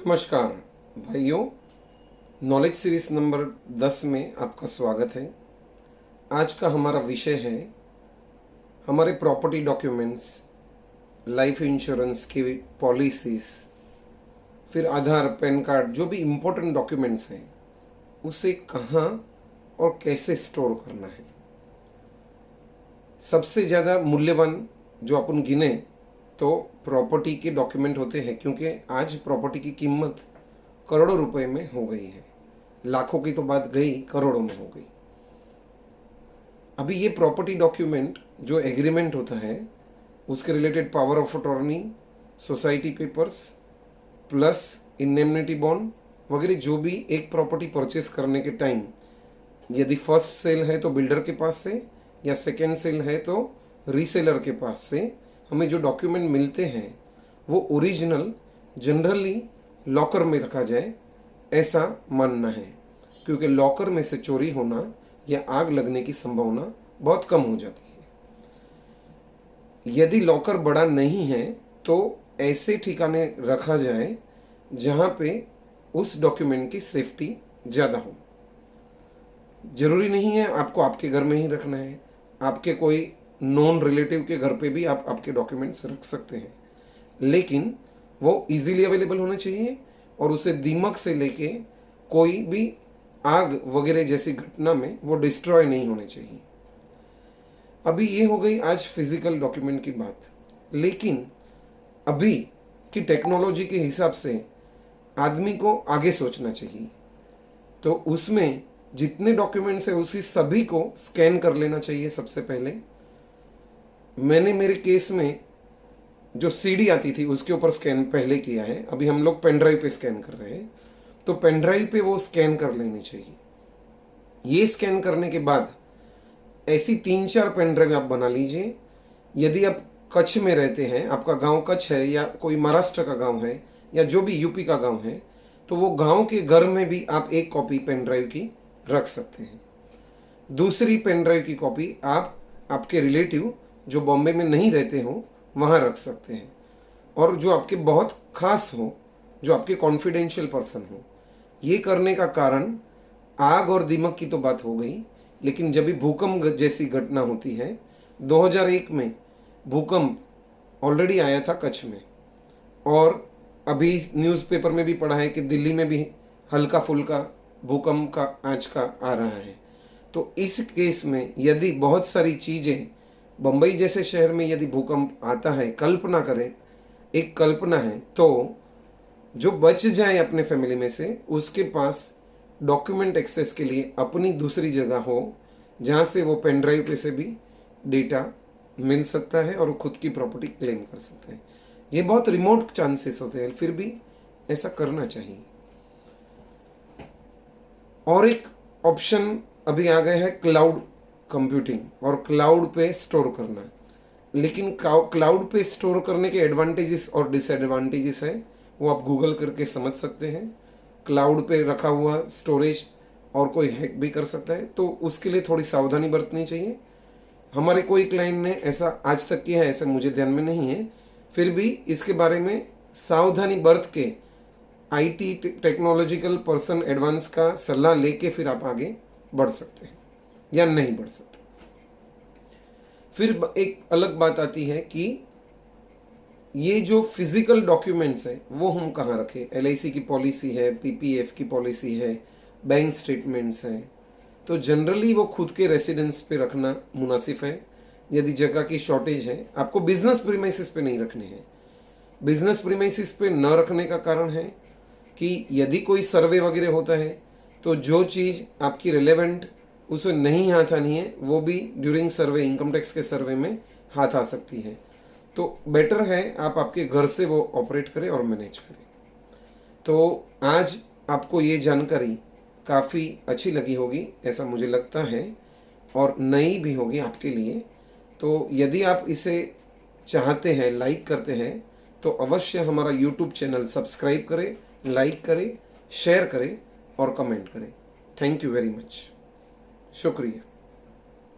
नमस्कार भाइयों, knowledge series number 10 में आपका स्वागत है। आज का हमारा विषय है हमारे प्रॉपर्टी डॉक्यूमेंट्स, लाइफ इंश्योरेंस की पॉलिसीज, फिर आधार, पैन कार्ड, जो भी इम्पोर्टेंट डॉक्यूमेंट्स हैं उसे कहाँ और कैसे स्टोर करना है। सबसे ज़्यादा मूल्यवान जो अपन गिने तो प्रॉपर्टी के डॉक्यूमेंट होते हैं, क्योंकि आज प्रॉपर्टी की कीमत करोड़ों रुपए में हो गई है। लाखों की तो बात गई, करोड़ों में हो गई। अभी ये प्रॉपर्टी डॉक्यूमेंट जो एग्रीमेंट होता है उसके related power of attorney, society papers plus indemnity bond वगैरह, जो भी एक प्रॉपर्टी परचेस करने के टाइम यदि फर्स्ट सेल है तो बिल्डर के पास से, या सेकेंड सेल है तो रीसेलर के पास से हमें जो डॉक्यूमेंट मिलते हैं वो ओरिजिनल जनरली लॉकर में रखा जाए, ऐसा मानना है। क्योंकि लॉकर में से चोरी होना या आग लगने की संभावना बहुत कम हो जाती है। यदि लॉकर बड़ा नहीं है तो ऐसे ठिकाने रखा जाए जहाँ पे उस डॉक्यूमेंट की सेफ्टी ज़्यादा हो। जरूरी नहीं है आपको आपके घर में ही रखना है, आपके कोई नॉन रिलेटिव के घर पे भी आप आपके डॉक्यूमेंट्स रख सकते हैं, लेकिन वो इजीली अवेलेबल होने चाहिए और उसे दीमक से लेके कोई भी आग वगैरह जैसी घटना में वो डिस्ट्रॉय नहीं होने चाहिए। अभी ये हो गई आज फिजिकल डॉक्यूमेंट की बात, लेकिन अभी की टेक्नोलॉजी के हिसाब से आदमी को आगे सोचना चाहिए। तो उसमें जितने डॉक्यूमेंट्स है उसी सभी को स्कैन कर लेना चाहिए। सबसे पहले मैंने मेरे केस में जो सीडी आती थी उसके ऊपर स्कैन पहले किया है, अभी हम लोग पेन ड्राइव पे स्कैन कर रहे हैं, तो पेन ड्राइव पे वो स्कैन कर लेनी चाहिए। ये स्कैन करने के बाद ऐसी 3-4 पेन ड्राइव आप बना लीजिए। यदि आप कच्छ में रहते हैं, आपका गांव कच्छ है या कोई महाराष्ट्र का गांव है या जो भी यूपी का गांव है, तो वो गांव के घर में भी आप एक कॉपी पेन ड्राइव की रख सकते हैं। दूसरी पेन ड्राइव की कॉपी आप आपके रिलेटिव जो बॉम्बे में नहीं रहते हो वहाँ रख सकते हैं, और जो आपके बहुत खास हो, जो आपके कॉन्फिडेंशियल पर्सन हो। ये करने का कारण आग और दीमक की तो बात हो गई, लेकिन जब भी भूकंप जैसी घटना होती है, 2001 में भूकंप ऑलरेडी आया था कच्छ में, और अभी न्यूज़पेपर में भी पढ़ा है कि दिल्ली में भी हल्का फुल्का भूकंप का आंच का आ रहा है। तो इस केस में यदि बहुत सारी चीज़ें, बम्बई जैसे शहर में यदि भूकंप आता है, कल्पना करें, एक कल्पना है, तो जो बच जाए अपने फैमिली में से उसके पास डॉक्यूमेंट एक्सेस के लिए अपनी दूसरी जगह हो जहाँ से वो पेन ड्राइव पे से भी डेटा मिल सकता है और वो खुद की प्रॉपर्टी क्लेम कर सकते हैं। ये बहुत रिमोट चांसेस होते हैं, फिर भी ऐसा करना चाहिए। और एक ऑप्शन अभी आ गया है क्लाउड कंप्यूटिंग और क्लाउड पे स्टोर करना। लेकिन क्लाउड पे स्टोर करने के एडवांटेजेस और डिसएडवांटेजेस है, वो आप गूगल करके समझ सकते हैं। क्लाउड पे रखा हुआ स्टोरेज और कोई हैक भी कर सकता है, तो उसके लिए थोड़ी सावधानी बरतनी चाहिए। हमारे कोई क्लाइंट ने ऐसा आज तक किया है, ऐसा मुझे ध्यान में नहीं है, फिर भी इसके बारे में सावधानी बरत के आईटी टेक्नोलॉजिकल पर्सन एडवांस का सलाह लेके फिर आप आगे बढ़ सकते हैं या नहीं बढ़ सकते। फिर एक अलग बात आती है कि ये जो फिजिकल डॉक्यूमेंट्स है वो हम कहाँ रखें। एलआईसी की पॉलिसी है, पीपीएफ की पॉलिसी है, बैंक स्टेटमेंट्स हैं, तो जनरली वो खुद के रेसिडेंस पे रखना मुनासिब है। यदि जगह की शॉर्टेज है, आपको बिजनेस प्रीमाइसिस पे नहीं रखने हैं। बिजनेस प्रीमाइसिस पे न रखने का कारण है कि यदि कोई सर्वे वगैरह होता है तो जो चीज़ आपकी रिलेवेंट उसे नहीं हाथ आनी है, वो भी ड्यूरिंग सर्वे, इनकम टैक्स के सर्वे में हाथ आ सकती है। तो बेटर है आप आपके घर से वो ऑपरेट करें और मैनेज करें। तो आज आपको ये जानकारी काफ़ी अच्छी लगी होगी, ऐसा मुझे लगता है, और नई भी होगी आपके लिए। तो यदि आप इसे चाहते हैं, लाइक करते हैं, तो अवश्य हमारा यूट्यूब चैनल सब्सक्राइब करें, लाइक करें, शेयर करें और कमेंट करें। Thank you very much. शुक्रिया।